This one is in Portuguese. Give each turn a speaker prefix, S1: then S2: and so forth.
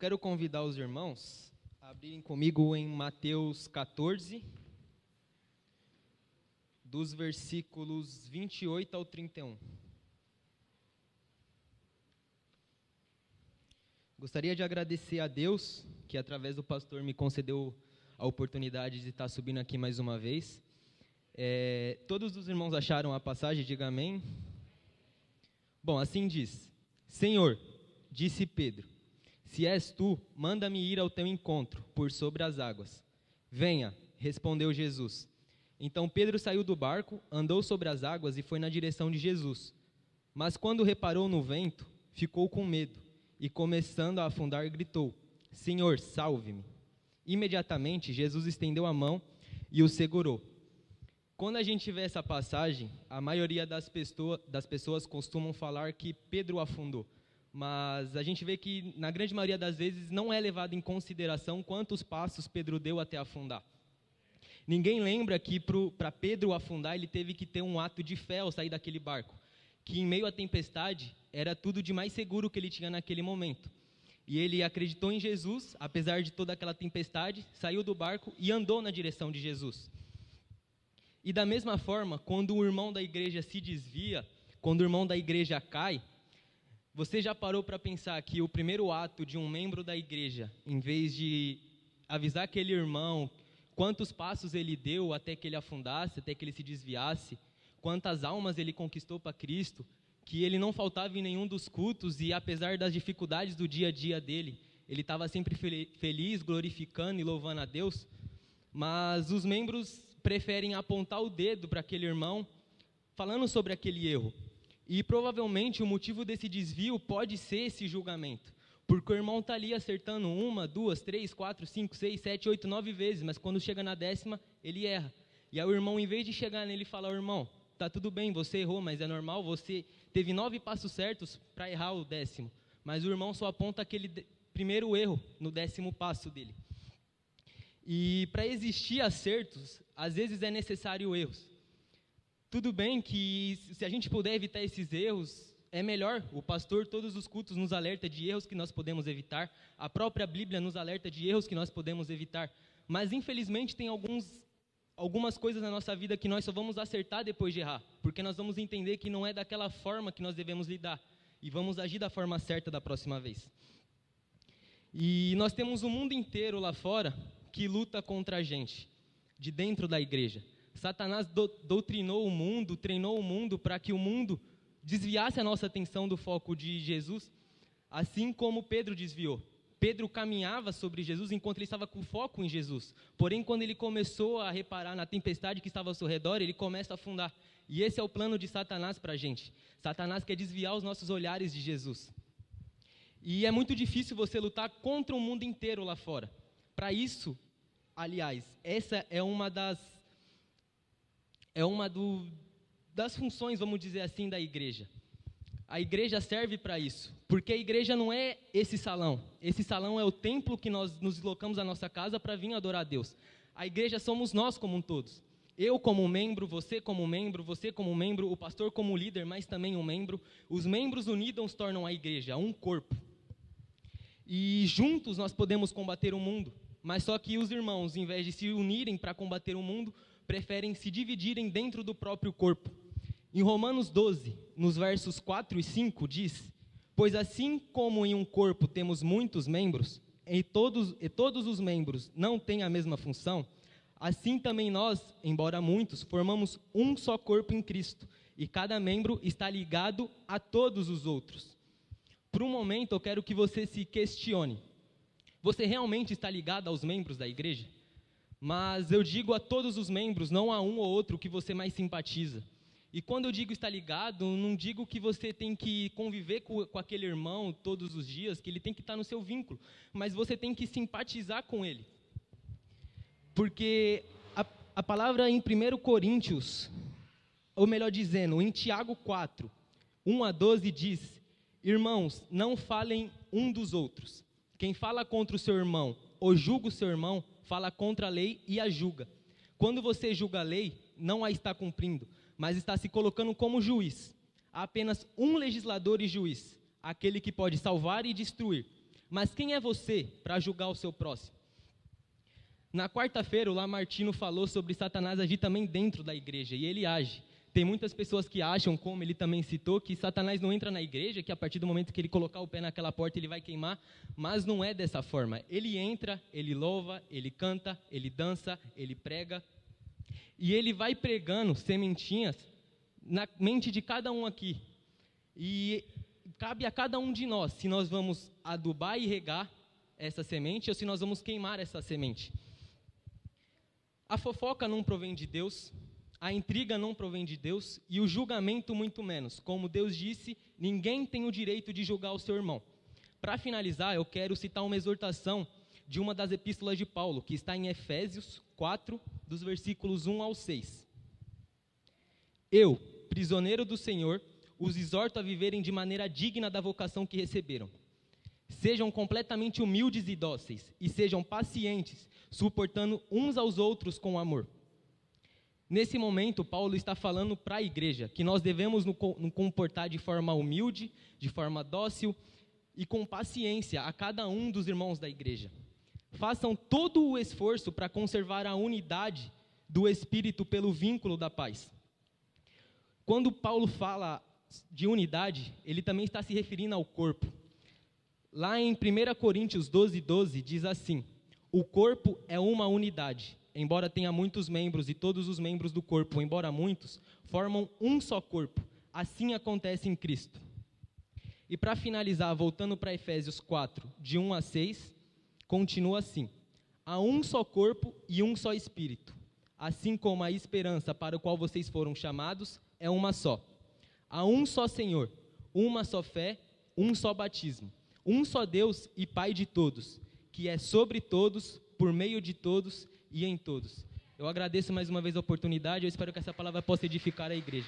S1: Quero convidar os irmãos a abrirem comigo em Mateus 14, dos versículos 28 ao 31. Gostaria de agradecer a Deus, que através do pastor me concedeu a oportunidade de estar subindo aqui mais uma vez. Todos os irmãos acharam a passagem? Diga amém. Bom, assim diz: Senhor, disse Pedro, se és tu, manda-me ir ao teu encontro, por sobre as águas. Venha, respondeu Jesus. Então Pedro saiu do barco, andou sobre as águas e foi na direção de Jesus. Mas quando reparou no vento, ficou com medo e, começando a afundar, gritou: Senhor, salve-me. Imediatamente Jesus estendeu a mão e o segurou. Quando a gente vê essa passagem, a maioria das pessoas costumam falar que Pedro afundou. Mas a gente vê que, na grande maioria das vezes, não é levado em consideração quantos passos Pedro deu até afundar. Ninguém lembra que para Pedro afundar, ele teve que ter um ato de fé ao sair daquele barco, que em meio à tempestade era tudo de mais seguro que ele tinha naquele momento. E ele acreditou em Jesus, apesar de toda aquela tempestade, saiu do barco e andou na direção de Jesus. E da mesma forma, quando o irmão da igreja se desvia, quando o irmão da igreja cai, você já parou para pensar que o primeiro ato de um membro da igreja, em vez de avisar aquele irmão quantos passos ele deu até que ele afundasse, até que ele se desviasse, quantas almas ele conquistou para Cristo, que ele não faltava em nenhum dos cultos e, apesar das dificuldades do dia a dia dele, ele estava sempre feliz, glorificando e louvando a Deus, mas os membros preferem apontar o dedo para aquele irmão, falando sobre aquele erro. E provavelmente o motivo desse desvio pode ser esse julgamento, porque o irmão está ali acertando 1, 2, 3, 4, 5, 6, 7, 8, 9 vezes, mas quando chega na 10ª, ele erra. E aí o irmão, em vez de chegar nele e falar: irmão, tá tudo bem, você errou, mas é normal, você teve 9 passos certos para errar o 10º. Mas o irmão só aponta aquele primeiro erro no 10º passo dele. E para existir acertos, às vezes é necessário erros. Tudo bem que, se a gente puder evitar esses erros, é melhor. O pastor, todos os cultos, nos alerta de erros que nós podemos evitar. A própria Bíblia nos alerta de erros que nós podemos evitar. Mas, infelizmente, tem algumas coisas na nossa vida que nós só vamos acertar depois de errar, porque nós vamos entender que não é daquela forma que nós devemos lidar, e vamos agir da forma certa da próxima vez. E nós temos um mundo inteiro lá fora que luta contra a gente, de dentro da igreja. Satanás doutrinou o mundo, treinou o mundo para que o mundo desviasse a nossa atenção do foco de Jesus, assim como Pedro desviou. Pedro caminhava sobre Jesus enquanto ele estava com foco em Jesus. Porém, quando ele começou a reparar na tempestade que estava ao seu redor, ele começa a afundar. E esse é o plano de Satanás para a gente. Satanás quer desviar os nossos olhares de Jesus. E é muito difícil você lutar contra o mundo inteiro lá fora. Para isso, aliás, essa é uma das funções, vamos dizer assim, da igreja. A igreja serve para isso, porque a igreja não é esse salão. Esse salão é o templo que nós nos deslocamos à nossa casa para vir adorar a Deus. A igreja somos nós como um todos. Eu como membro, você como membro, o pastor como líder, mas também um membro. Os membros unidos tornam a igreja um corpo. E juntos nós podemos combater o mundo, mas só que os irmãos, em vez de se unirem para combater o mundo, preferem se dividirem dentro do próprio corpo. Em Romanos 12, nos versos 4 e 5, diz: Pois assim como em um corpo temos muitos membros, e todos os membros não têm a mesma função, assim também nós, embora muitos, formamos um só corpo em Cristo, e cada membro está ligado a todos os outros. Por um momento eu quero que você se questione: você realmente está ligado aos membros da igreja? Mas eu digo a todos os membros, não a um ou outro que você mais simpatiza. E quando eu digo estar ligado, não digo que você tem que conviver com aquele irmão todos os dias, que ele tem que estar no seu vínculo, mas você tem que simpatizar com ele. Porque a palavra em 1 Coríntios, ou melhor dizendo, em Tiago 4, 1 a 12 diz: Irmãos, não falem um dos outros. Quem fala contra o seu irmão ou julga o seu irmão, fala contra a lei e a julga. Quando você julga a lei, não a está cumprindo, mas está se colocando como juiz. Há apenas um legislador e juiz, aquele que pode salvar e destruir. Mas quem é você para julgar o seu próximo? Na quarta-feira, o Lamartine falou sobre Satanás agir também dentro da igreja, e ele age. Tem muitas pessoas que acham, como ele também citou, que Satanás não entra na igreja, que a partir do momento que ele colocar o pé naquela porta, ele vai queimar, mas não é dessa forma. Ele entra, ele louva, ele canta, ele dança, ele prega, e ele vai pregando sementinhas na mente de cada um aqui. E cabe a cada um de nós, se nós vamos adubar e regar essa semente, ou se nós vamos queimar essa semente. A fofoca não provém de Deus, a intriga não provém de Deus, e o julgamento muito menos. Como Deus disse, ninguém tem o direito de julgar o seu irmão. Para finalizar, eu quero citar uma exortação de uma das epístolas de Paulo, que está em Efésios 4, dos versículos 1 ao 6. Eu, prisioneiro do Senhor, os exorto a viverem de maneira digna da vocação que receberam. Sejam completamente humildes e dóceis, e sejam pacientes, suportando uns aos outros com amor. Nesse momento, Paulo está falando para a igreja que nós devemos nos comportar de forma humilde, de forma dócil e com paciência a cada um dos irmãos da igreja. Façam todo o esforço para conservar a unidade do Espírito pelo vínculo da paz. Quando Paulo fala de unidade, ele também está se referindo ao corpo. Lá em 1 Coríntios 12, diz assim: o corpo é uma unidade, embora tenha muitos membros, e todos os membros do corpo, embora muitos, formam um só corpo. Assim acontece em Cristo. E para finalizar, voltando para Efésios 4, de 1 a 6, continua assim: há um só corpo e um só Espírito, assim como a esperança para o qual vocês foram chamados é uma só. Há um só Senhor, uma só fé, um só batismo, um só Deus e Pai de todos, que é sobre todos, por meio de todos e em todos. Eu agradeço mais uma vez a oportunidade, eu espero que essa palavra possa edificar a igreja.